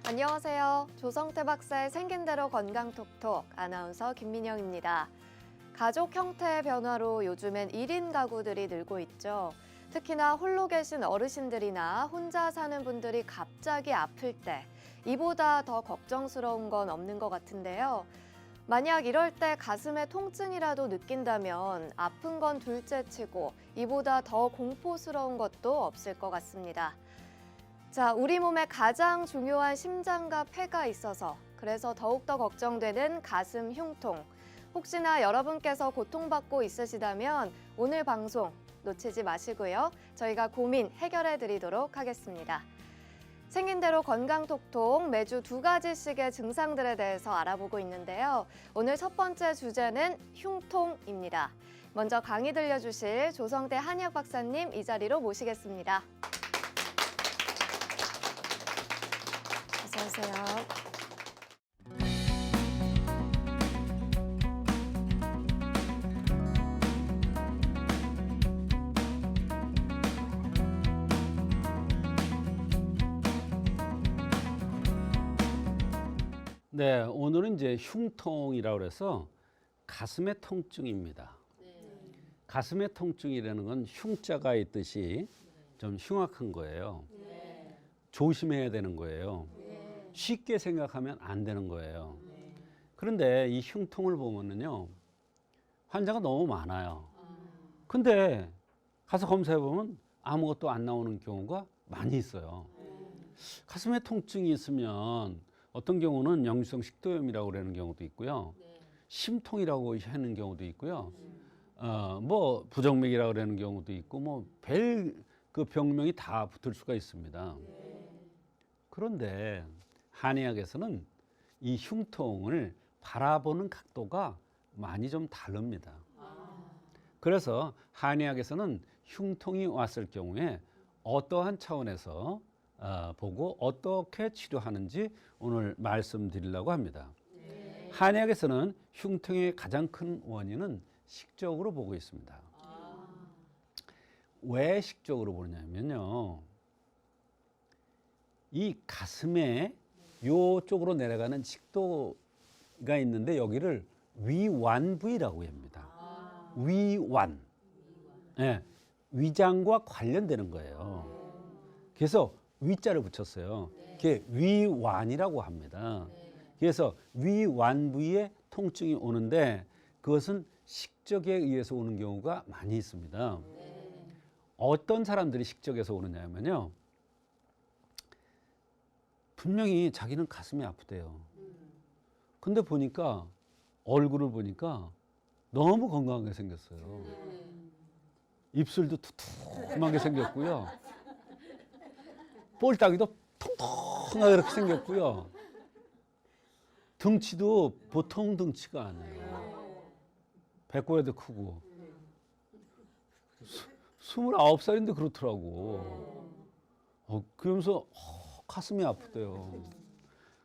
안녕하세요. 조성태 박사의 생긴 대로 건강톡톡 아나운서 김민영입니다. 가족 형태의 변화로 요즘엔 1인 가구들이 늘고 있죠. 특히나 홀로 계신 어르신들이나 혼자 사는 분들이 갑자기 아플 때 이보다 더 걱정스러운 건 없는 것 같은데요. 만약 이럴 때 가슴에 통증이라도 느낀다면 아픈 건 둘째치고 이보다 더 공포스러운 것도 없을 것 같습니다. 자, 우리 몸에 가장 중요한 심장과 폐가 있어서 그래서 더욱더 걱정되는 가슴 흉통. 혹시나 여러분께서 고통받고 있으시다면 오늘 방송 놓치지 마시고요. 저희가 고민 해결해 드리도록 하겠습니다. 생긴 대로 건강톡톡 매주 2가지씩의 증상들에 대해서 알아보고 있는데요. 오늘 첫 번째 주제는 흉통입니다. 먼저 강의 들려주실 조성태 한의학 박사님 이 자리로 모시겠습니다. 어서 오세요. 네, 오늘은 이제 흉통이라고 해서 가슴의 통증입니다. 가슴의 통증이라는 건 흉자가 있듯이 좀 흉악한 거예요. 조심해야 되는 거예요. 쉽게 생각하면 안 되는 거예요. 그런데 이 흉통을 보면은요, 환자가 너무 많아요. 근데 가서 검사해 보면 아무것도 안 나오는 경우가 많이 있어요. 가슴에 통증이 있으면 어떤 경우는 역류성 식도염이라고 그러는 경우도 있고요. 심통이라고 하는 경우도 있고요. 뭐 부정맥이라고 그러는 경우도 있고 뭐 별 그 병명이 다 붙을 수가 있습니다. 그런데 한의학에서는 이 흉통을 바라보는 각도가 많이 좀 다릅니다. 그래서 한의학에서는 흉통이 왔을 경우에 어떠한 차원에서 보고 어떻게 치료하는지 오늘 말씀드리려고 합니다. 한의학에서는 흉통의 가장 큰 원인은 식적으로 보고 있습니다. 왜 식적으로 보냐면요, 이 가슴에 요쪽으로 내려가는 식도가 있는데 여기를 위완 부위라고 합니다. 위완. 네, 위장과 관련되는 거예요. 그래서 위자를 붙였어요. 그게 위완이라고 합니다. 그래서 위완 부위에 통증이 오는데 그것은 식적에 의해서 오는 경우가 많이 있습니다. 어떤 사람들이 식적에서 오느냐면요, 분명히 자기는 가슴이 아프대요. 근데 보니까 얼굴을 보니까 너무 건강하게 생겼어요. 입술도 두툼하게 생겼고요. 볼따기도 통통하게 이렇게 생겼고요. 등치도 보통 등치가 아니에요. 배꼽에도 크고. 29살인데 그렇더라고. 그러면서 가슴이 아프대요.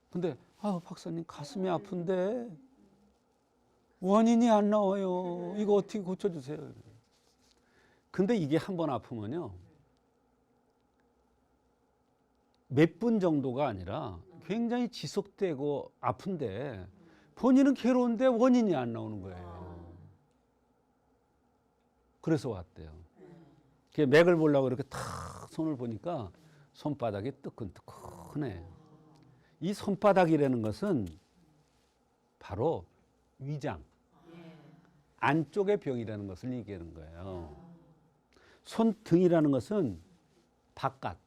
근데 박사님 가슴이 아픈데 원인이 안 나와요. 이거 어떻게 고쳐주세요. 근데 이게 한 번 아프면요, 몇 분 정도가 아니라 굉장히 지속되고 아픈데 본인은 괴로운데 원인이 안 나오는 거예요. 그래서 왔대요. 맥을 보려고 이렇게 탁 손을 보니까 손바닥이 뜨끈뜨끈해. 이 손바닥이라는 것은 바로 위장, 안쪽의 병이라는 것을 얘기하는 거예요. 손등이라는 것은 바깥,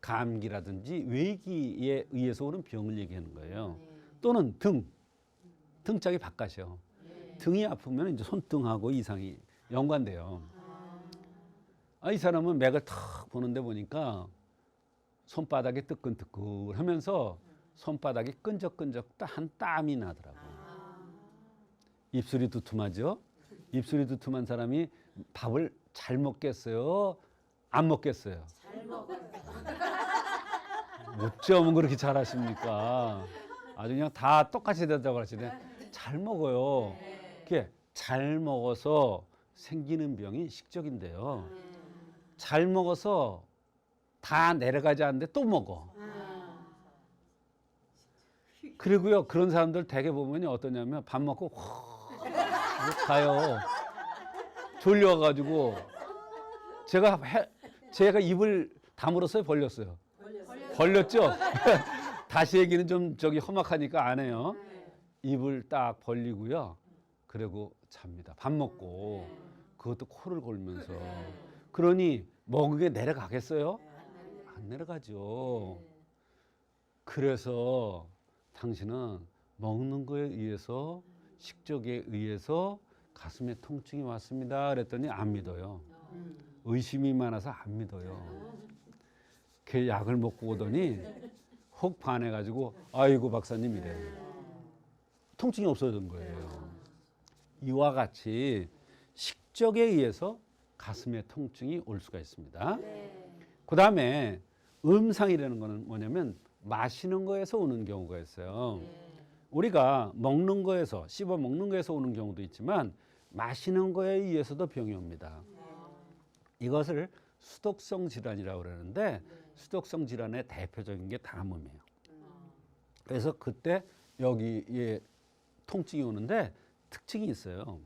감기라든지 외기에 의해서 오는 병을 얘기하는 거예요. 또는 등짝이 바깥이요. 등이 아프면 이제 손등하고 이상이 연관돼요. 이 사람은 맥을 탁 보는데 보니까 손바닥이 뜨끈뜨끈 하면서 손바닥이 끈적끈적 한 땀이 나더라고요. 입술이 두툼하죠? 입술이 두툼한 사람이 밥을 잘 먹겠어요? 안 먹겠어요? 잘 먹어요. 어쩌면 그렇게 잘하십니까? 아주 그냥 다 똑같이 된다고 하시네. 잘 먹어요. 그게 잘 먹어서 생기는 병이 식적인데요. 잘 먹어서 다 내려가지 않는데 또 먹어. 그리고요, 그런 사람들 대개 보면 어떠냐면 밥 먹고 확 가요. 졸려가지고 제가 입을 다물었어요, 벌렸어요? 벌렸죠? 다시 얘기는 좀 저기 험악하니까 안 해요. 입을 딱 벌리고요. 그리고 잡니다. 밥 먹고. 그것도 코를 골면서. 그러니 먹은 게 내려가겠어요? 안 내려가죠. 그래서 당신은 먹는 거에 의해서, 식욕에 의해서 가슴에 통증이 왔습니다. 그랬더니 안 믿어요. 의심이 많아서 안 믿어요. 그 약을 먹고 오더니 혹 반해가지고 아이고 박사님 이래. 통증이 없어진 거예요. 이와 같이 식욕에 의해서 가슴에 통증이 올 수가 있습니다. 그 다음에 음상이라는 거는 뭐냐면 마시는 거에서 오는 경우가 있어요. 우리가 먹는 거에서, 씹어 먹는 거에서 오는 경우도 있지만 마시는 거에 의해서도 병이 옵니다. 이것을 수독성 질환이라고 그러는데 수독성 질환의 대표적인 게 담음이에요. 그래서 그때 여기에 통증이 오는데 특징이 있어요.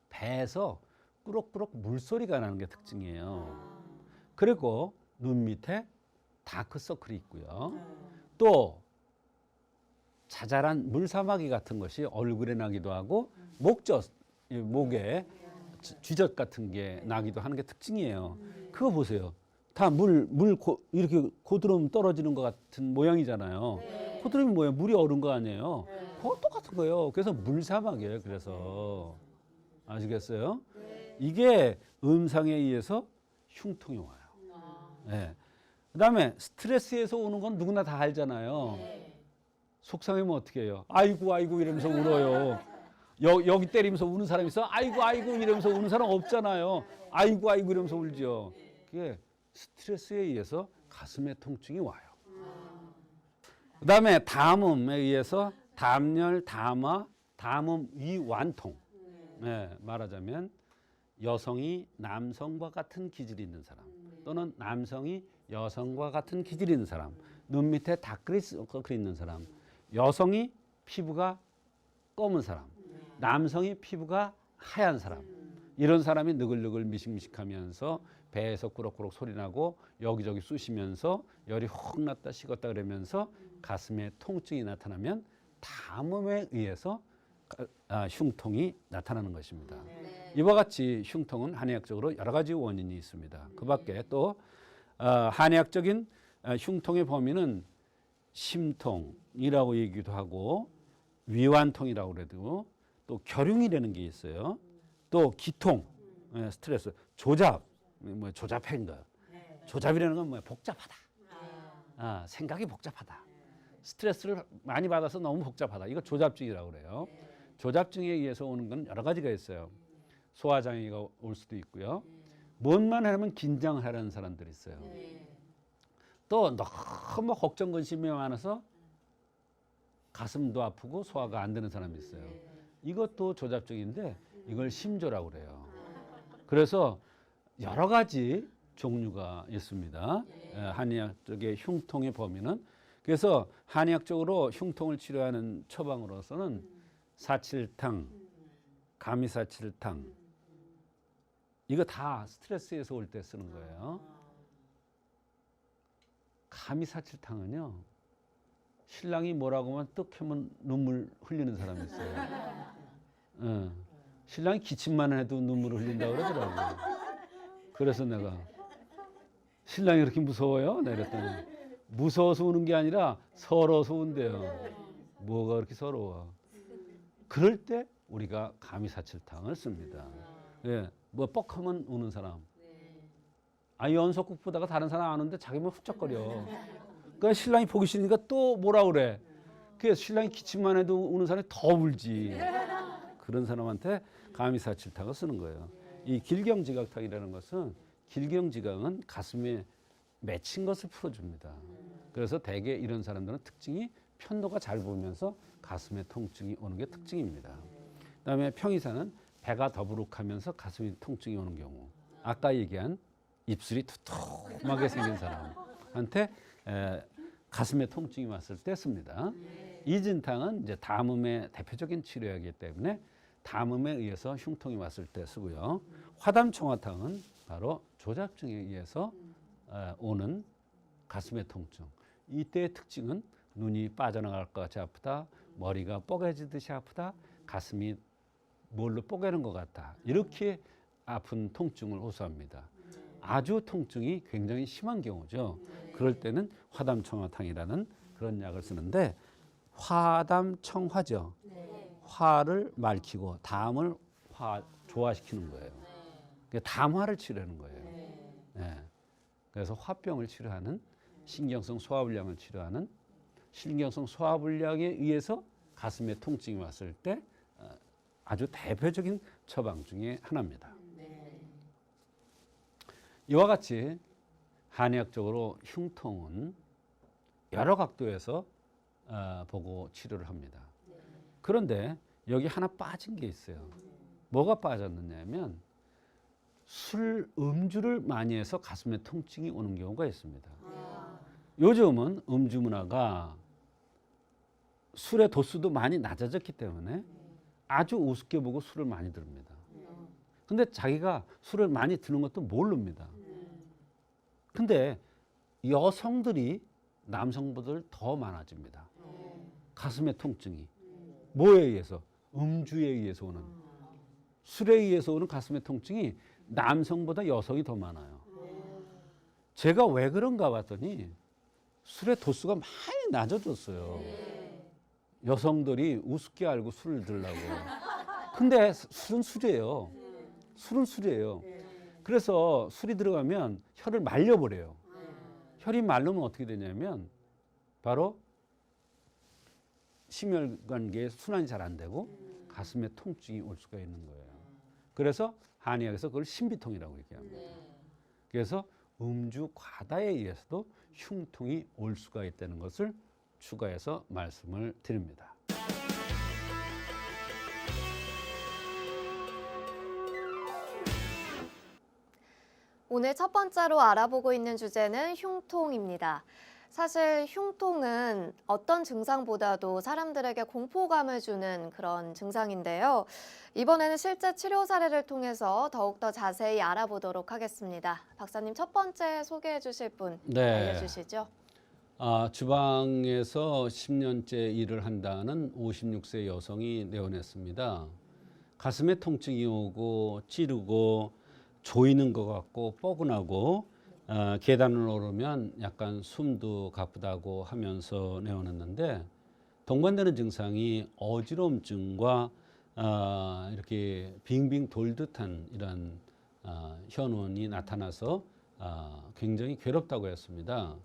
배에서 꾸럭꾸럭 물소리가 나는 게 특징이에요. 그리고 눈 밑에 다크서클이 있고요. 또 자잘한 물사마귀 같은 것이 얼굴에 나기도 하고 목에 쥐젖 같은 게 나기도 하는 게 특징이에요. 그거 보세요. 다 이렇게 고드름 떨어지는 것 같은 모양이잖아요. 고드름이 뭐예요? 물이 얼은 거 아니에요? 그거 똑같은 거예요. 그래서 물사막이에요. 그래서 아시겠어요? 이게 음상에 의해서 흉통이 와요. 네. 그다음에 스트레스에서 오는 건 누구나 다 알잖아요. 속상하면 어떻게 해요? 아이고 아이고 이러면서 울어요. 여기 때리면서 우는 사람 있어? 아이고 아이고 이러면서 우는 사람 없잖아요. 아이고 아이고 이러면서 울죠. 그게 스트레스에 의해서 가슴에 통증이 와요. 그다음에 담음에 의해서 담열, 담화, 담음 위완통. 네, 말하자면 여성이 남성과 같은 기질이 있는 사람 또는 남성이 여성과 같은 기질이 있는 사람, 눈 밑에 다크서클이 있는 사람, 여성이 피부가 검은 사람, 남성이 피부가 하얀 사람, 이런 사람이 느글느글 미식미식하면서 배에서 꾸럭꾸럭 소리 나고 여기저기 쑤시면서 열이 확 났다 식었다 그러면서 가슴에 통증이 나타나면 담음에 의해서 흉통이 나타나는 것입니다. 이와 같이 흉통은 한의학적으로 여러 가지 원인이 있습니다. 그 밖에 또 한의학적인 흉통의 범위는 심통이라고 얘기도 하고 위완통이라고 그래도 또 결흉이라는 게 있어요. 또 기통, 스트레스, 조잡, 조잡한 거. 조잡이라는 건 뭐야? 복잡하다. 생각이 복잡하다. 스트레스를 많이 받아서 너무 복잡하다. 이거 조잡증이라고 그래요. 조잡증에 의해서 오는 건 여러 가지가 있어요. 소화장애가 올 수도 있고요. 뭔만 하면 긴장하는 사람들이 있어요. 또 너무 걱정 근심이 많아서 가슴도 아프고 소화가 안 되는 사람이 있어요. 이것도 조잡증인데 이걸 심조라고 그래요. 그래서 여러 가지 종류가 있습니다. 한의학 쪽의 흉통의 범위는. 그래서 한의학적으로 흉통을 치료하는 처방으로서는 사칠탕, 가미사칠탕, 이거 다 스트레스에서 올 때 쓰는 거예요. 가미사칠탕은요, 신랑이 뭐라고 하면 떡 하면 눈물 흘리는 사람이 있어요. 신랑이 기침만 해도 눈물을 흘린다고 그러더라고요. 그래서 내가 신랑이 그렇게 무서워요? 내가 그랬더니 무서워서 우는 게 아니라 서러워서 운대요. 뭐가 그렇게 서러워? 그럴 때 우리가 가미사칠탕을 씁니다. 예, 뭐 뻑하면 우는 사람. 연속극 보다가 다른 사람 안 오는데 자기만 훌쩍거려. 그러니까 신랑이 보기 싫으니까 또 뭐라 그래. 그래서 신랑이 기침만 해도 우는 사람이 더 울지. 그런 사람한테 가미사칠탕을 쓰는 거예요. 이 길경지각탕이라는 것은 길경지각은 가슴에 맺힌 것을 풀어줍니다. 그래서 대개 이런 사람들은 특징이 편도가 잘 보면서 가슴에 통증이 오는 게 특징입니다. 그다음에 평이사는 배가 더부룩하면서 가슴에 통증이 오는 경우. 아까 얘기한 입술이 두툼하게 생긴 사람한테 가슴에 통증이 왔을 때 씁니다. 이진탕은 이제 담음의 대표적인 치료약이기 때문에 담음에 의해서 흉통이 왔을 때 쓰고요. 화담청화탕은 바로 조잡증에 의해서 오는 가슴의 통증. 이때의 특징은 눈이 빠져나갈 것 같이 아프다, 머리가 뽀개지듯이 아프다, 가슴이 뭘로 뽀개는 것 같다. 이렇게 아픈 통증을 호소합니다. 아주 통증이 굉장히 심한 경우죠. 그럴 때는 화담청화탕이라는 그런 약을 쓰는데 화담청화죠. 화를 맑히고 담을 조화시키는 거예요. 담화를 치료하는 거예요. 네. 그래서 화병을 치료하는 신경성 소화불량을 치료하는 신경성 소화불량에 의해서 가슴에 통증이 왔을 때 아주 대표적인 처방 중에 하나입니다. 이와 같이 한의학적으로 흉통은 여러 각도에서 보고 치료를 합니다. 그런데 여기 하나 빠진 게 있어요. 뭐가 빠졌느냐면 음주를 많이 해서 가슴에 통증이 오는 경우가 있습니다. 요즘은 음주 문화가 술의 도수도 많이 낮아졌기 때문에 아주 우습게 보고 술을 많이 듭니다. 근데 자기가 술을 많이 드는 것도 모릅니다. 근데 여성들이 남성보다 더 많아집니다. 가슴의 통증이. 뭐에 의해서? 음주에 의해서 오는. 술에 의해서 오는 가슴의 통증이 남성보다 여성이 더 많아요. 제가 왜 그런가 봤더니 술의 도수가 많이 낮아졌어요. 여성들이 우습게 알고 술을 들라고. 근데 술은 술이에요. 술은 술이에요. 그래서 술이 들어가면 혀를 말려버려요. 혈이 마르면 어떻게 되냐면 바로 심혈관계에 순환이 잘 안 되고 가슴에 통증이 올 수가 있는 거예요. 그래서 한의학에서 그걸 신비통이라고 얘기합니다. 그래서 음주 과다에 의해서도 흉통이 올 수가 있다는 것을 추가해서 말씀을 드립니다. 오늘 첫 번째로 알아보고 있는 주제는 흉통입니다. 사실 흉통은 어떤 증상보다도 사람들에게 공포감을 주는 그런 증상인데요. 이번에는 실제 치료 사례를 통해서 더욱더 자세히 알아보도록 하겠습니다. 박사님, 첫 번째 소개해 주실 분 알려주시죠. 주방에서 10년째 일을 한다는 56세 여성이 내원했습니다. 가슴에 통증이 오고 찌르고 조이는 것 같고 뻐근하고 계단을 오르면 약간 숨도 가쁘다고 하면서 내원했는데 동반되는 증상이 어지러움증과 이렇게 빙빙 돌듯한 이런 현원이 나타나서 굉장히 괴롭다고 했습니다.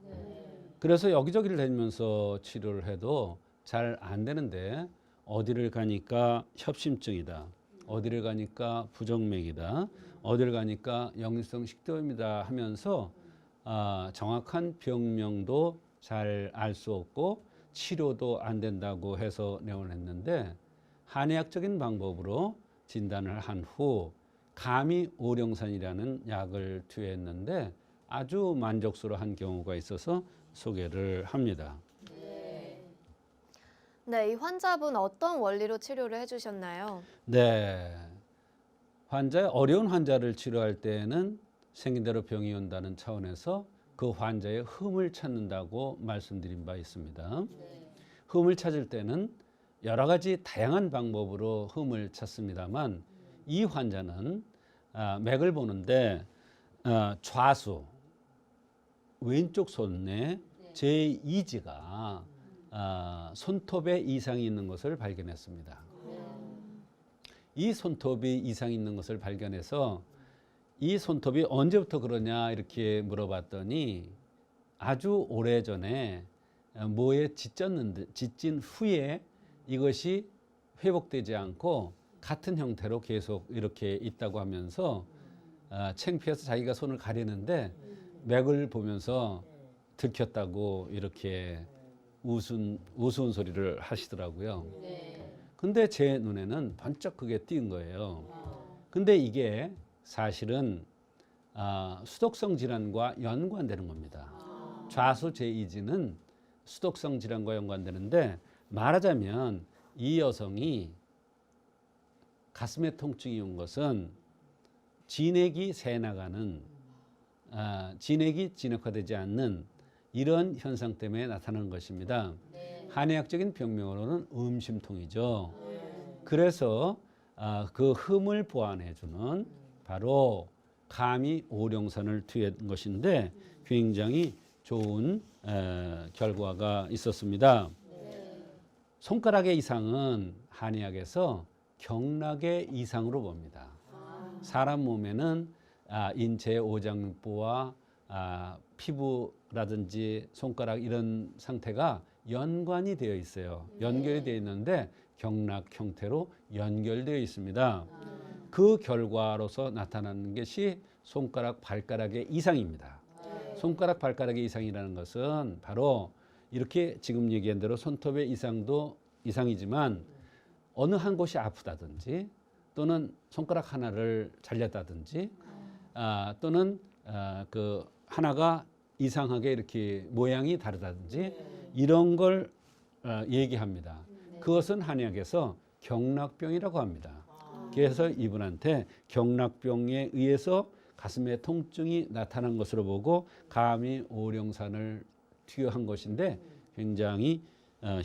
그래서 여기저기를 다니면서 치료를 해도 잘 안 되는데 어디를 가니까 협심증이다. 어디를 가니까 부정맥이다. 어디를 가니까 역류성 식도염이다 하면서 정확한 병명도 잘 알 수 없고 치료도 안 된다고 해서 내원했는데 한의학적인 방법으로 진단을 한 후 감이 오령산이라는 약을 투여했는데 아주 만족스러워한 경우가 있어서 소개를 합니다. 네, 이 환자분 어떤 원리로 치료를 해주셨나요? 네, 어려운 환자를 치료할 때에는 생긴 대로 병이 온다는 차원에서 그 환자의 흠을 찾는다고 말씀드린 바 있습니다. 흠을 찾을 때는 여러 가지 다양한 방법으로 흠을 찾습니다만 이 환자는 맥을 보는데 좌수 왼쪽 손에 제2지가 손톱에 이상이 있는 것을 발견했습니다. 이 손톱이 이상이 있는 것을 발견해서 이 손톱이 언제부터 그러냐 이렇게 물어봤더니 아주 오래전에 뭐에 찢진 후에 이것이 회복되지 않고 같은 형태로 계속 이렇게 있다고 하면서 창피해서 자기가 손을 가리는데 맥을 보면서 들켰다고 이렇게 우스운 소리를 하시더라고요. 근데 제 눈에는 번쩍 그게 띈 거예요. 근데 이게 사실은 수독성 질환과 연관되는 겁니다. 좌수 제2지는 수독성 질환과 연관되는데 말하자면 이 여성이 가슴에 통증이 온 것은 진액이 새 나가는 진액이 진액화되지 않는 이런 현상 때문에 나타나는 것입니다. 한의학적인 병명으로는 음심통이죠. 그래서 그 흠을 보완해주는 바로 감이 오룡산을 투여한 것인데 굉장히 좋은 결과가 있었습니다. 손가락의 이상은 한의학에서 경락의 이상으로 봅니다. 사람 몸에는 인체의 오장육부와 피부라든지 손가락 이런 상태가 연관이 되어 있어요. 연결이 되어 있는데 경락 형태로 연결되어 있습니다. 그 결과로서 나타나는 것이 손가락 발가락의 이상입니다. 손가락 발가락의 이상이라는 것은 바로 이렇게 지금 얘기한 대로 손톱의 이상도 이상이지만 어느 한 곳이 아프다든지 또는 손가락 하나를 잘렸다든지 또는 그 하나가 이상하게 이렇게 모양이 다르다든지 이런 걸 얘기합니다. 그것은 한의학에서 경락병이라고 합니다. 그래서 이분한테 경락병에 의해서 가슴에 통증이 나타난 것으로 보고 감이 오룡산을 투여한 것인데 굉장히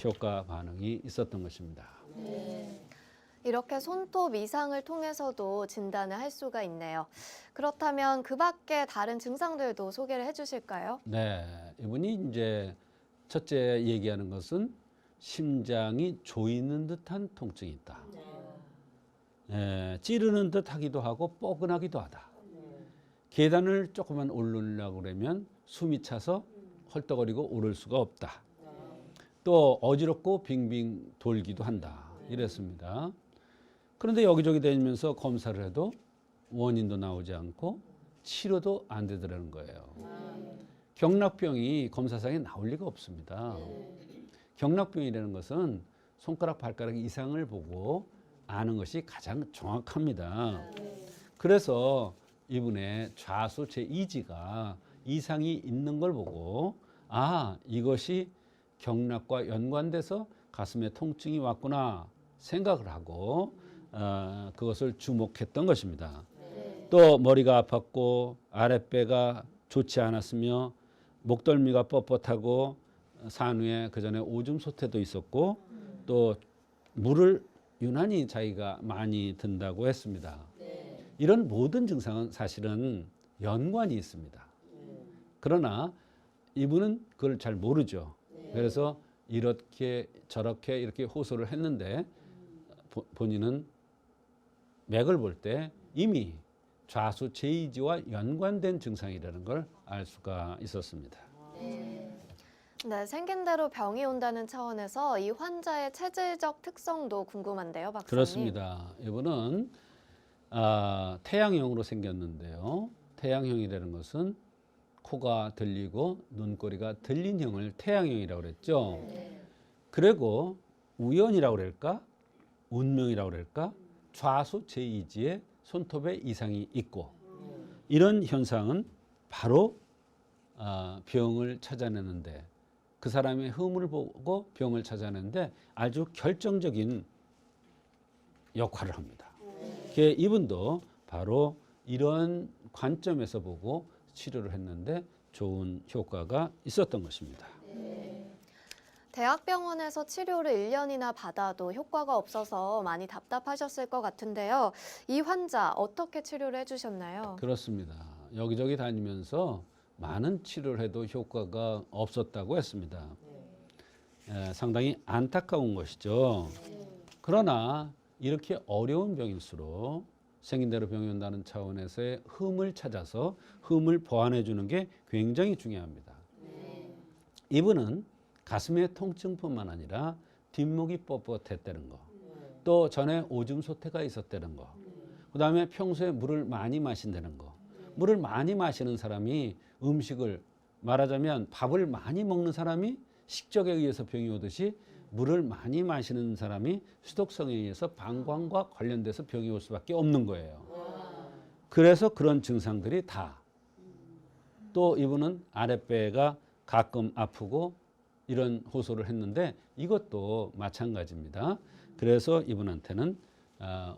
효과 반응이 있었던 것입니다. 이렇게 손톱 이상을 통해서도 진단을 할 수가 있네요. 그렇다면 그 밖에 다른 증상들도 소개를 해주실까요? 네, 이분이 이제 첫째 얘기하는 것은 심장이 조이는 듯한 통증이 있다. 찌르는 듯 하기도 하고 뻐근하기도 하다. 계단을 조금만 오르려고 그러면 숨이 차서 헐떡거리고 오를 수가 없다. 또 어지럽고 빙빙 돌기도 한다. 이랬습니다. 그런데 여기저기 다니면서 검사를 해도 원인도 나오지 않고 치료도 안 되더라는 거예요. 경락병이 검사상에 나올 리가 없습니다. 경락병이라는 것은 손가락, 발가락 이상을 보고 아는 것이 가장 정확합니다. 그래서 이분의 좌수 제2지가 이상이 있는 걸 보고 이것이 경락과 연관돼서 가슴에 통증이 왔구나 생각을 하고 그것을 주목했던 것입니다. 또 머리가 아팠고 아랫배가 좋지 않았으며 목덜미가 뻣뻣하고 산후에 그전에 오줌 소태도 있었고 또 물을 유난히 자기가 많이 든다고 했습니다. 이런 모든 증상은 사실은 연관이 있습니다. 그러나 이분은 그걸 잘 모르죠. 그래서 이렇게 저렇게 이렇게 호소를 했는데 본인은 맥을 볼 때 이미 좌수 제2지와 연관된 증상이라는 걸 알 수가 있었습니다. 네, 생긴 대로 병이 온다는 차원에서 이 환자의 체질적 특성도 궁금한데요, 박사님. 그렇습니다. 이분은 태양형으로 생겼는데요. 태양형이라는 것은 코가 들리고 눈꼬리가 들린 형을 태양형이라고 그랬죠. 그리고 우연이라고 그럴까? 운명이라고 그럴까? 좌수 제2지에 손톱에 이상이 있고 이런 현상은 바로 병을 찾아내는데 그 사람의 흠을 보고 병을 찾아내는데 아주 결정적인 역할을 합니다. 이분도 바로 이런 관점에서 보고 치료를 했는데 좋은 효과가 있었던 것입니다. 대학병원에서 치료를 1년이나 받아도 효과가 없어서 많이 답답하셨을 것 같은데요. 이 환자 어떻게 치료를 해주셨나요? 그렇습니다. 여기저기 다니면서 많은 치료를 해도 효과가 없었다고 했습니다. 상당히 안타까운 것이죠. 그러나 이렇게 어려운 병일수록 생긴 대로 병이 온다는 차원에서의 흠을 찾아서 흠을 보완해 주는 게 굉장히 중요합니다. 이분은 가슴의 통증뿐만 아니라 뒷목이 뻣뻣했다는 거, 또 전에 오줌 소태가 있었다는 거, 그 다음에 평소에 물을 많이 마신다는 거. 물을 많이 마시는 사람이 음식을 말하자면 밥을 많이 먹는 사람이 식적에 의해서 병이 오듯이 물을 많이 마시는 사람이 수독성에 의해서 방광과 관련돼서 병이 올 수밖에 없는 거예요. 그래서 그런 증상들이 다. 또 이분은 아랫배가 가끔 아프고 이런 호소를 했는데 이것도 마찬가지입니다. 그래서 이분한테는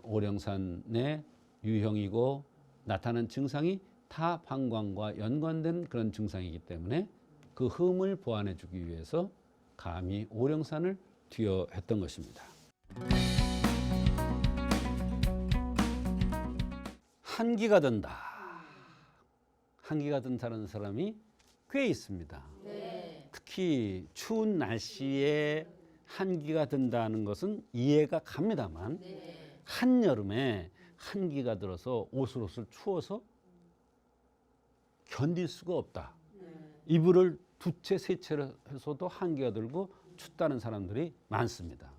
오령산의 유형이고 나타난 증상이 타방광과 연관된 그런 증상이기 때문에 그 흠을 보완해 주기 위해서 감히 오령산을 투여했던 것입니다. 한기가 든다. 한기가 든다는 사람이 꽤 있습니다. 특히 추운 날씨에 한기가 든다는 것은 이해가 갑니다만 한여름에 한기가 들어서 옷을 추워서 견딜 수가 없다. 이불을 두 채, 세 채를 해서도 한기가 들고 춥다는 사람들이 많습니다.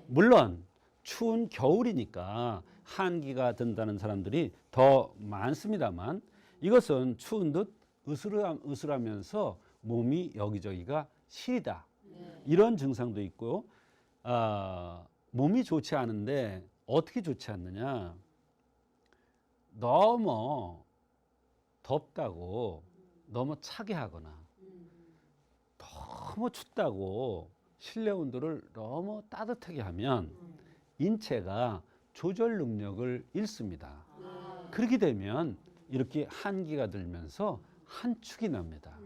물론 추운 겨울이니까 한기가 든다는 사람들이 더 많습니다만 이것은 추운 듯 으슬하면서 몸이 여기저기가 시리다. 이런 증상도 있고 몸이 좋지 않은데 어떻게 좋지 않느냐. 너무 덥다고 너무 차게 하거나 너무 춥다고 실내 온도를 너무 따뜻하게 하면 인체가 조절 능력을 잃습니다. 그렇게 되면 이렇게 한기가 들면서 한축이 납니다.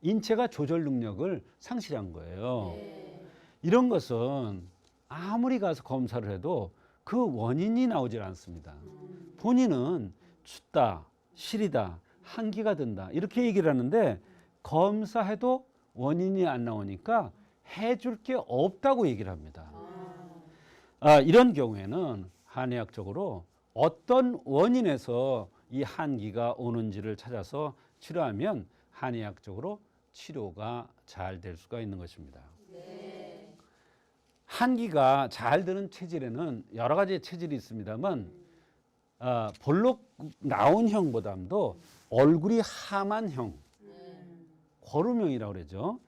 인체가 조절 능력을 상실한 거예요. 이런 것은 아무리 가서 검사를 해도 그 원인이 나오질 않습니다. 본인은 춥다, 시리다, 한기가 든다 이렇게 얘기를 하는데 검사해도 원인이 안 나오니까 해줄 게 없다고 얘기를 합니다. 이런 경우에는 한의학적으로 어떤 원인에서 이 한기가 오는지를 찾아서 치료하면 한의학적으로 치료가 잘 될 수가 있는 것입니다. 한기가 잘 드는 체질에는 여러 가지 체질이 있습니다만 볼록 나온 형보다도 얼굴이 함한 형, 거름형이라고 그러죠.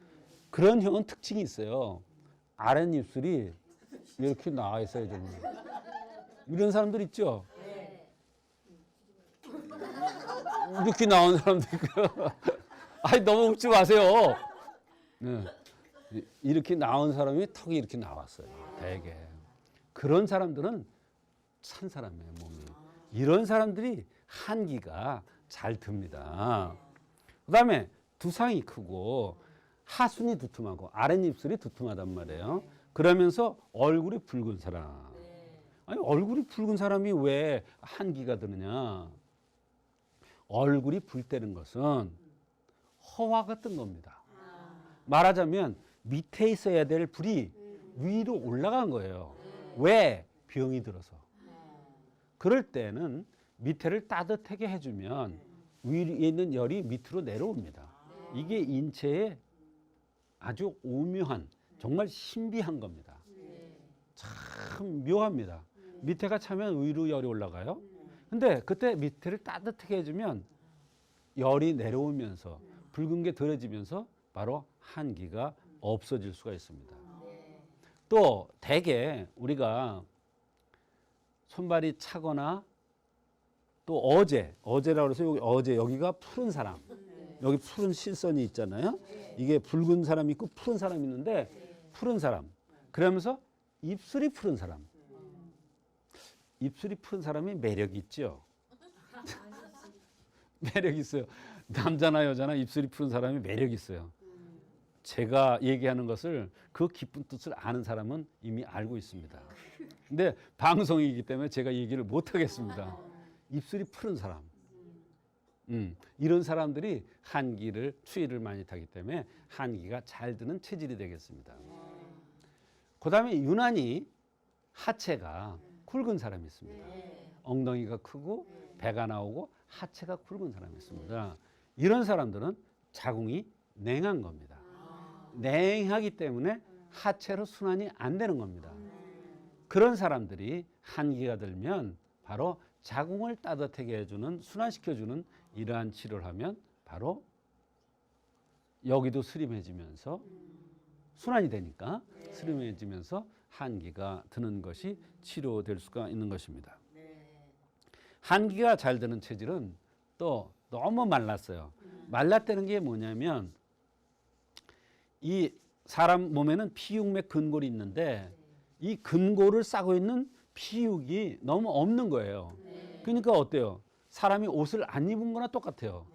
그런 형은 특징이 있어요. 아랫입술이 이렇게 나와 있어요. 좀. 이런 사람들 있죠. 이렇게 나온 사람도 있고요. 아니 너무 웃지 마세요. 네. 이렇게 나온 사람이 턱이 이렇게 나왔어요. 되게. 그런 사람들은 찬 사람이에요, 몸이. 이런 사람들이 한기가 잘 듭니다. 그다음에 두상이 크고 하순이 두툼하고 아랫입술이 두툼하단 말이에요. 그러면서 얼굴이 붉은 사람. 아니 얼굴이 붉은 사람이 왜 한기가 드느냐? 얼굴이 붉다는 것은 허화가 뜬 겁니다. 말하자면 밑에 있어야 될 불이 위로 올라간 거예요. 왜? 병이 들어서. 그럴 때는 밑에를 따뜻하게 해주면 위에 있는 열이 밑으로 내려옵니다. 이게 인체의 아주 오묘한 정말 신비한 겁니다. 참 묘합니다. 밑에가 차면 위로 열이 올라가요. 근데 그때 밑에를 따뜻하게 해주면 열이 내려오면서 붉은 게 덜해지면서 바로 한기가 없어질 수가 있습니다. 또 대개 우리가 손발이 차거나 또 어제라고 해서 여기가 푸른 사람, 여기 푸른 실선이 있잖아요. 이게 붉은 사람이 있고 푸른 사람이 있는데 푸른 사람. 그러면서 입술이 푸른 사람. 입술이 푸른 사람이 매력이 있죠. 매력 있어요. 남자나 여자나 입술이 푸른 사람이 매력 있어요. 제가 얘기하는 것을 그 깊은 뜻을 아는 사람은 이미 알고 있습니다. 근데 방송이기 때문에 제가 얘기를 못 하겠습니다. 입술이 푸른 사람. 이런 사람들이 한기를 추위를 많이 타기 때문에 한기가 잘 드는 체질이 되겠습니다. 그다음에 유난히 하체가 굵은 사람이 있습니다. 엉덩이가 크고 배가 나오고 하체가 굵은 사람이 있습니다. 이런 사람들은 자궁이 냉한 겁니다. 냉하기 때문에 하체로 순환이 안 되는 겁니다. 그런 사람들이 한기가 들면 바로 자궁을 따뜻하게 해주는 순환시켜주는 이러한 치료를 하면 바로 여기도 스림해지면서 순환이 되니까 스림해지면서 한기가 드는 것이 치료될 수가 있는 것입니다. 한기가 잘 드는 체질은 또 너무 말랐어요. 말랐다는 게 뭐냐면 이 사람 몸에는 피육맥 근골이 있는데 이 근골을 싸고 있는 피육이 너무 없는 거예요. 그러니까 어때요? 사람이 옷을 안 입은 거나 똑같아요.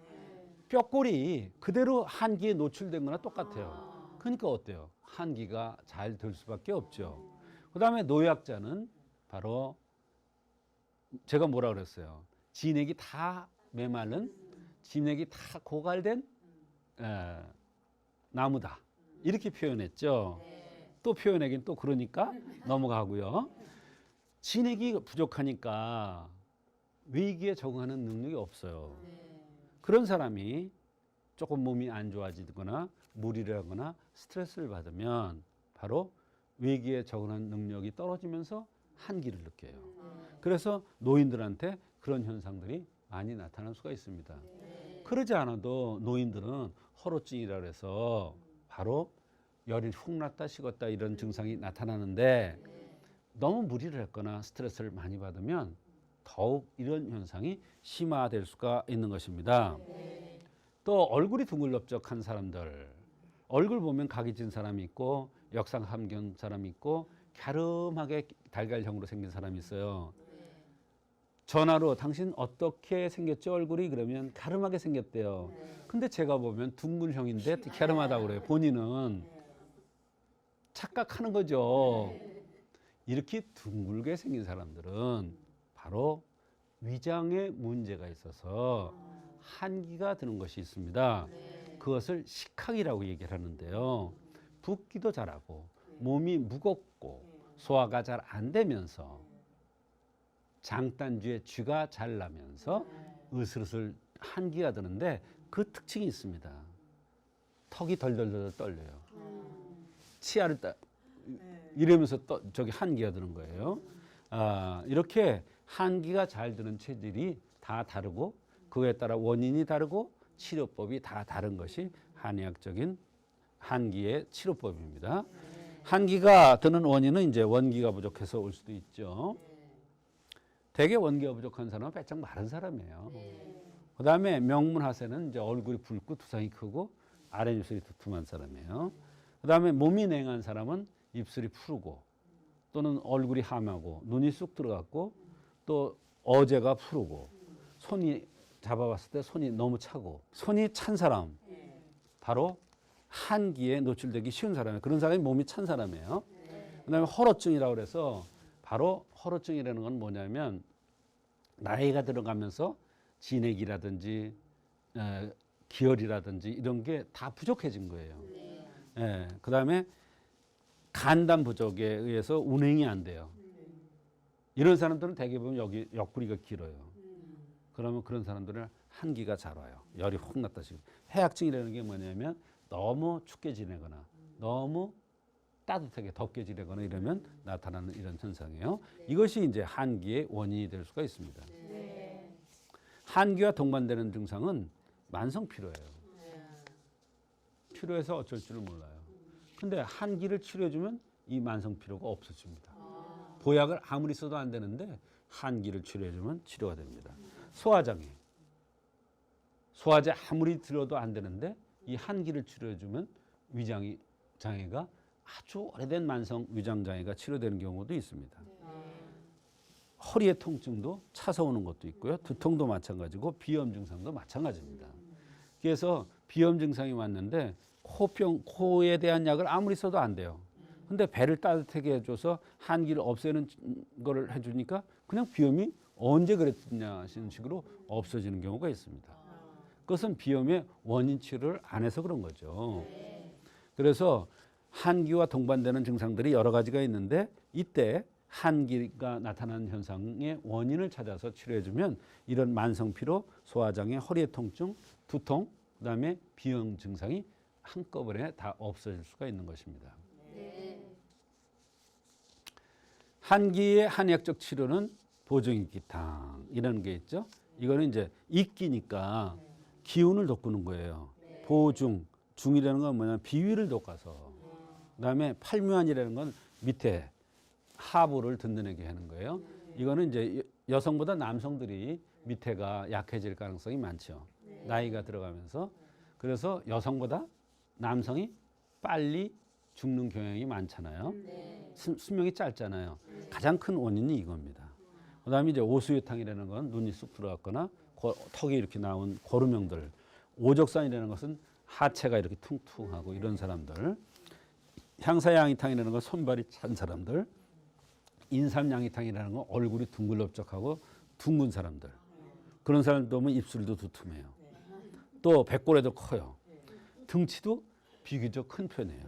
뼈골이 그대로 한기에 노출된 거나 똑같아요. 그러니까 어때요? 한기가 잘 될 수밖에 없죠. 그 다음에 노약자는 바로 제가 뭐라 그랬어요? 진액이 다 메마른, 진액이 다 고갈된 나무다. 이렇게 표현했죠. 또 표현하긴 또 그러니까 넘어가고요. 진액이 부족하니까 위기에 적응하는 능력이 없어요. 그런 사람이 조금 몸이 안 좋아지거나 무리를 하거나 스트레스를 받으면 바로 위기에 적응하는 능력이 떨어지면서 한기를 느껴요. 그래서 노인들한테 그런 현상들이 많이 나타날 수가 있습니다. 그러지 않아도 노인들은 허로증이라 해서 바로 열이 훅 났다 식었다 이런 증상이 나타나는데 너무 무리를 했거나 스트레스를 많이 받으면 더욱 이런 현상이 심화될 수가 있는 것입니다. 또 얼굴이 둥글럽적한 사람들, 얼굴 보면 각이 진 사람이 있고 역상함경 사람이 있고 갸름하게 달걀형으로 생긴 사람이 있어요. 전화로 당신 어떻게 생겼죠 얼굴이? 그러면 갸름하게 생겼대요. 근데 제가 보면 둥글형인데 갸름하다고 그래요. 본인은 착각하는 거죠. 이렇게 둥글게 생긴 사람들은 바로 위장에 문제가 있어서 한기가 드는 것이 있습니다. 그것을 식학이라고 얘기를 하는데요. 붓기도 잘하고 몸이 무겁고 소화가 잘 안 되면서 장단주에 쥐가 잘 나면서 으슬으슬 한기가 드는데 그 특징이 있습니다. 턱이 덜덜덜 떨려요. 치아를 이러면서 저기 한기가 드는 거예요. 이렇게 한기가 잘 드는 체질이 다 다르고 그에 따라 원인이 다르고 치료법이 다 다른 것이 한의학적인 한기의 치료법입니다. 한기가 드는 원인은 이제 원기가 부족해서 올 수도 있죠. 대개 원기가 부족한 사람은 빼짝 마른 사람이에요. 그 다음에 명문하세는 이제 얼굴이 붉고 두상이 크고 아랫입술이 두툼한 사람이에요. 그 다음에 몸이 냉한 사람은 입술이 푸르고 또는 얼굴이 함하고 눈이 쑥 들어갔고 또 어제가 푸르고 손이 잡아봤을 때 손이 너무 차고 손이 찬 사람 바로 한기에 노출되기 쉬운 사람이에요. 그런 사람이 몸이 찬 사람이에요. 그다음에 허로증이라고 그래서 바로 허로증이라는 건 뭐냐면 나이가 들어가면서 진액이라든지 기혈이라든지 이런 게 다 부족해진 거예요. 그다음에 간단 부족에 의해서 운행이 안 돼요. 이런 사람들은 대개 보면 여기 옆구리가 길어요. 그러면 그런 사람들은 한기가 잘 와요. 열이 확 났다 지금. 해약증이라는 게 뭐냐면 너무 춥게 지내거나 너무 따뜻하게 덥게 지내거나 이러면 나타나는 이런 현상이에요. 이것이 이제 한기의 원인이 될 수가 있습니다. 한기와 동반되는 증상은 만성 피로예요. 피로해서 어쩔 줄을 몰라요. 근데 한기를 치료해주면 이 만성 피로가 없어집니다. 보약을 아무리 써도 안 되는데 한기를 치료해주면 치료가 됩니다. 소화장애. 소화제 아무리 들어도 안 되는데 이 한기를 치료해주면 위장 장애가 아주 오래된 만성 위장 장애가 치료되는 경우도 있습니다. 허리의 통증도 차서 오는 것도 있고요. 두통도 마찬가지고 비염 증상도 마찬가지입니다. 그래서 비염 증상이 왔는데 코에 대한 약을 아무리 써도 안 돼요. 근데 배를 따뜻하게 해줘서 한기를 없애는 거를 해주니까 그냥 비염이 언제 그랬냐 하시는 식으로 없어지는 경우가 있습니다. 그것은 비염의 원인 치료를 안 해서 그런 거죠. 그래서 한기와 동반되는 증상들이 여러 가지가 있는데 이때 한기가 나타나는 현상의 원인을 찾아서 치료해주면 이런 만성피로, 소화장애, 허리의 통증, 두통, 그다음에 비염 증상이 한꺼번에 다 없어질 수가 있는 것입니다. 한기의 한의학적 치료는 보증익기탕 이라는 게 있죠. 이거는 이제 익기니까 기운을 돋구는 거예요. 보중, 중이라는 건 뭐냐면 비위를 돋궈서 그다음에 팔묘한이라는 건 밑에 하부를 든든하게 하는 거예요. 이거는 이제 여성보다 남성들이 밑에가 약해질 가능성이 많죠. 나이가 들어가면서. 그래서 여성보다 남성이 빨리 죽는 경향이 많잖아요. 수명이 짧잖아요. 가장 큰 원인이 이겁니다. 그다음에 이제 오수유탕이라는 건 눈이 쑥 들어갔거나 턱이 이렇게 나온 고르명들, 오적산이라는 것은 하체가 이렇게 퉁퉁하고 이런 사람들, 향사양이탕이라는 건 손발이 찬 사람들, 인삼양이탕이라는 건 얼굴이 둥글럽적하고 둥근 사람들, 그런 사람들 보면 입술도 두툼해요. 또 백골에도 커요. 등치도 비교적 큰 편이에요.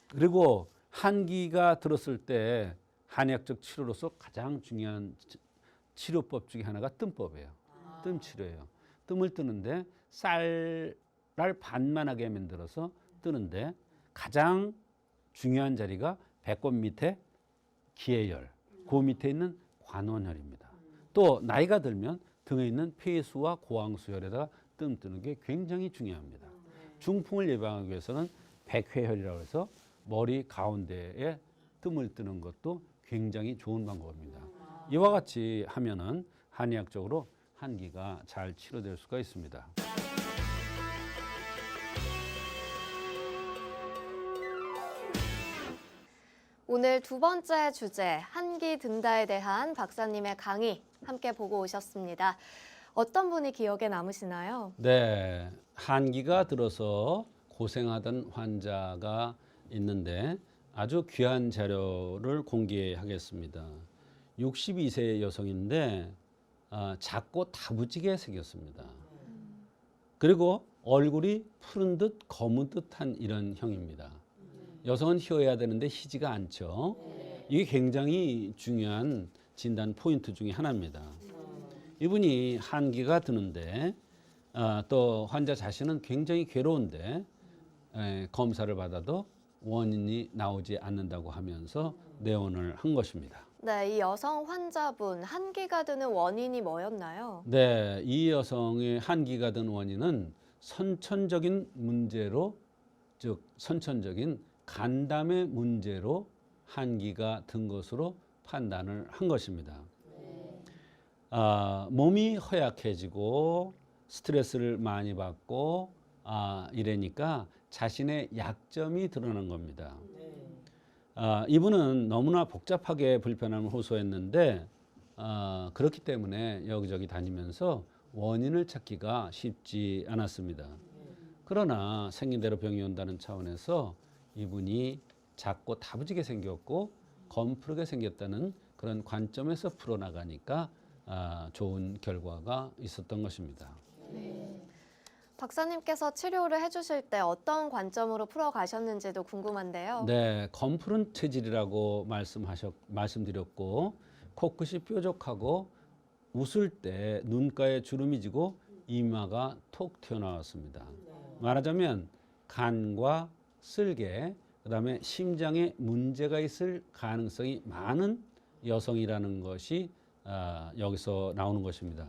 그리고 한기가 들었을 때 한의학적 치료로서 가장 중요한 치료법 중에 하나가 뜸법이에요. 뜸 치료예요. 뜸을 뜨는데 쌀을 반만하게 만들어서 뜨는데 가장 중요한 자리가 배꼽 밑에 기해열, 그 밑에 있는 관원혈입니다. 또 나이가 들면 등에 있는 폐수와 고황수혈에다가 뜸 뜨는 게 굉장히 중요합니다. 중풍을 예방하기 위해서는 백회혈이라고 해서 머리 가운데에 뜸을 뜨는 것도 굉장히 좋은 방법입니다. 이와 같이 하면은 한의학적으로 한기가 잘 치료될 수가 있습니다. 오늘 두 번째 주제 한기 든다에 대한 박사님의 강의 함께 보고 오셨습니다. 어떤 분이 기억에 남으시나요? 네, 한기가 들어서 고생하던 환자가 있는데 아주 귀한 자료를 공개하겠습니다. 62세 여성인데 작고 다부지게 생겼습니다. 그리고 얼굴이 푸른 듯 검은 듯한 이런 형입니다. 여성은 희어야 되는데 희지가 않죠. 이게 굉장히 중요한 진단 포인트 중에 하나입니다. 이분이 한기가 드는데 또 환자 자신은 굉장히 괴로운데 검사를 받아도 원인이 나오지 않는다고 하면서 내원을 한 것입니다. 네, 이 여성 환자분 한기가 드는 원인이 뭐였나요? 네, 이 여성의 한기가 든 원인은 선천적인 문제로, 즉 선천적인 간담의 문제로 한기가 든 것으로 판단을 한 것입니다. 몸이 허약해지고 스트레스를 많이 받고 이러니까 자신의 약점이 드러난 겁니다. 이분은 너무나 복잡하게 불편함을 호소했는데 그렇기 때문에 여기저기 다니면서 원인을 찾기가 쉽지 않았습니다. 그러나 생긴 대로 병이 온다는 차원에서 이분이 작고 다부지게 생겼고 검푸르게 생겼다는 그런 관점에서 풀어나가니까 좋은 결과가 있었던 것입니다. 박사님께서 치료를 해주실 때 어떤 관점으로 풀어가셨는지도 궁금한데요. 네, 검푸른 체질이라고 말씀드렸고 코끝이 뾰족하고 웃을 때 눈가에 주름이 지고 이마가 톡 튀어나왔습니다. 말하자면 간과 쓸개, 그다음에 심장에 문제가 있을 가능성이 많은 여성이라는 것이 여기서 나오는 것입니다.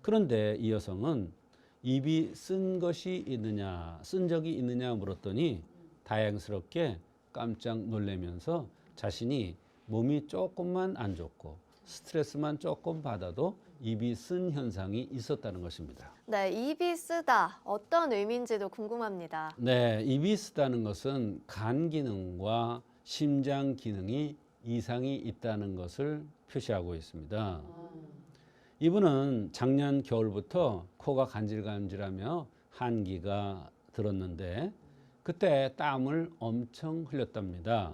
그런데 이 여성은 입이 쓴 것이 있느냐, 쓴 적이 있느냐 물었더니 다행스럽게 깜짝 놀라면서 자신이 몸이 조금만 안 좋고 스트레스만 조금 받아도 입이 쓴 현상이 있었다는 것입니다. 네, 입이 쓰다 어떤 의미인지도 궁금합니다. 네, 입이 쓰다는 것은 간 기능과 심장 기능이 이상이 있다는 것을 표시하고 있습니다. 이분은 작년 겨울부터 코가 간질간질하며 한기가 들었는데 그때 땀을 엄청 흘렸답니다.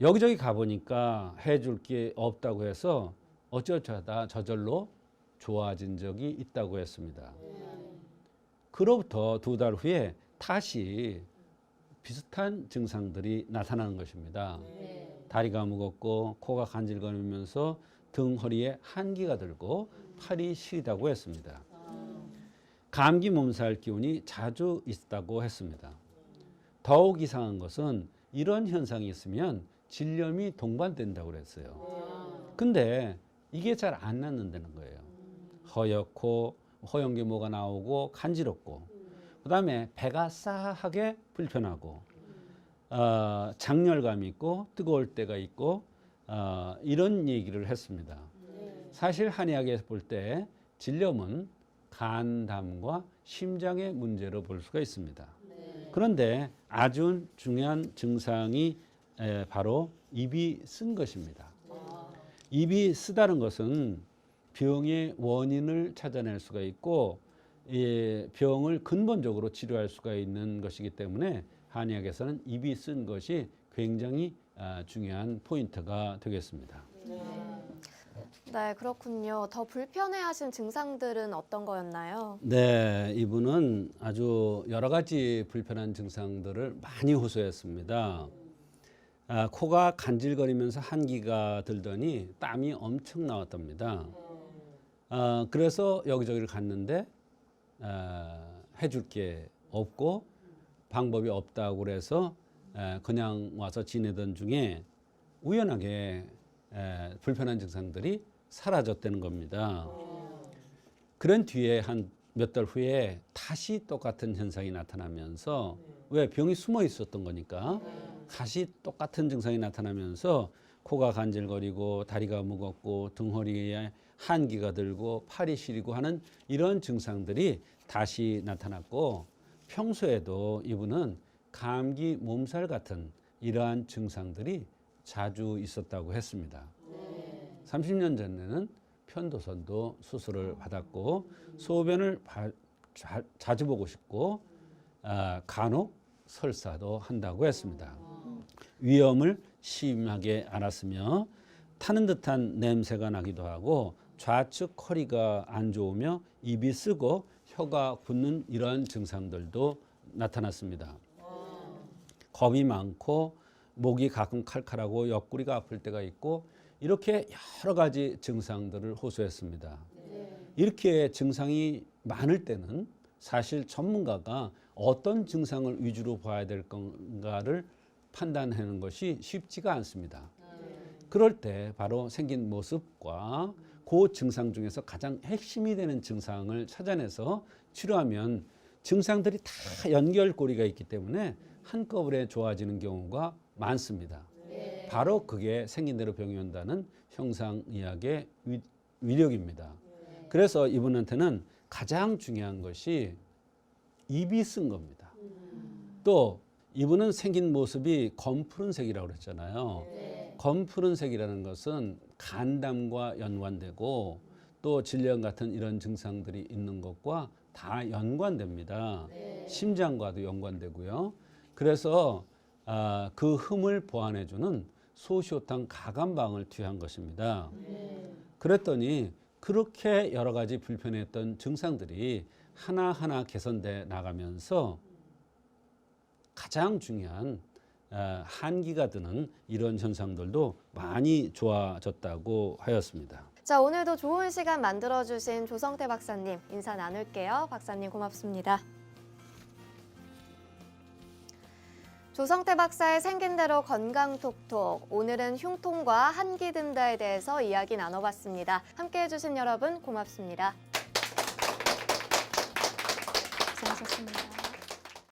여기저기 가보니까 해줄 게 없다고 해서 어쩌다 저절로 좋아진 적이 있다고 했습니다. 그로부터 2달 후에 다시 비슷한 증상들이 나타나는 것입니다. 다리가 무겁고 코가 간질거리면서 등 허리에 한기가 들고 팔이 시리다고 했습니다. 감기 몸살 기운이 자주 있다고 했습니다. 더욱 이상한 것은 이런 현상이 있으면 질염이 동반된다고 그랬어요. 근데 이게 잘 안 낫는다는 거예요. 허옇고 허연 뭐가 나오고 간지럽고 그다음에 배가 싸하게 불편하고 장열감이 있고 뜨거울 때가 있고 이런 얘기를 했습니다. 사실 한의학에서 볼 때 질염은 간담과 심장의 문제로 볼 수가 있습니다. 그런데 아주 중요한 증상이 바로 입이 쓴 것입니다. 입이 쓰다는 것은 병의 원인을 찾아낼 수가 있고 병을 근본적으로 치료할 수가 있는 것이기 때문에 한의학에서는 입이 쓴 것이 굉장히 중요한 포인트가 되겠습니다. 네, 그렇군요. 더 불편해하신 증상들은 어떤 거였나요? 네, 이분은 아주 여러 가지 불편한 증상들을 많이 호소했습니다. 코가 간질거리면서 한기가 들더니 땀이 엄청 나왔답니다. 그래서 여기저기를 갔는데 해줄 게 없고 방법이 없다고 그래서 그냥 와서 지내던 중에 우연하게 불편한 증상들이 사라졌다는 겁니다. 그런 뒤에 한 몇 달 후에 다시 똑같은 현상이 나타나면서 왜 병이 숨어 있었던 거니까 다시 똑같은 증상이 나타나면서 코가 간질거리고 다리가 무겁고 등허리에 한기가 들고 팔이 시리고 하는 이런 증상들이 다시 나타났고 평소에도 이분은 감기 몸살 같은 이러한 증상들이 자주 있었다고 했습니다. 30년 전에는 편도선도 수술을 받았고 소변을 자주 보고 싶고 간혹 설사도 한다고 했습니다. 위염을 심하게 앓았으며 타는 듯한 냄새가 나기도 하고 좌측 허리가 안 좋으며 입이 쓰고 혀가 굳는 이러한 증상들도 나타났습니다. 겁이 많고 목이 가끔 칼칼하고 옆구리가 아플 때가 있고 이렇게 여러 가지 증상들을 호소했습니다. 이렇게 증상이 많을 때는 사실 전문가가 어떤 증상을 위주로 봐야 될 건가를 판단하는 것이 쉽지가 않습니다. 그럴 때 바로 생긴 모습과 그 증상 중에서 가장 핵심이 되는 증상을 찾아내서 치료하면 증상들이 다 연결고리가 있기 때문에 한꺼번에 좋아지는 경우가 많습니다. 바로 그게 생긴 대로 병이 온다는 형상의학의 위력입니다. 그래서 이분한테는 가장 중요한 것이 입이 쓴 겁니다. 또 이분은 생긴 모습이 검푸른색이라고 그랬잖아요. 검푸른색이라는 것은 간담과 연관되고 또 질염 같은 이런 증상들이 있는 것과 다 연관됩니다. 심장과도 연관되고요. 그래서 그 흠을 보완해주는 소시오탄 가감방을 투여한 것입니다. 그랬더니 그렇게 여러 가지 불편했던 증상들이 하나하나 개선돼 나가면서 가장 중요한 한기가 드는 이런 현상들도 많이 좋아졌다고 하였습니다. 자, 오늘도 좋은 시간 만들어주신 조성태 박사님 인사 나눌게요. 박사님 고맙습니다. 조성태 박사의 생긴 대로 건강톡톡. 오늘은 흉통과 한기 든다에 대해서 이야기 나눠봤습니다. 함께해 주신 여러분 고맙습니다. 수고하셨습니다.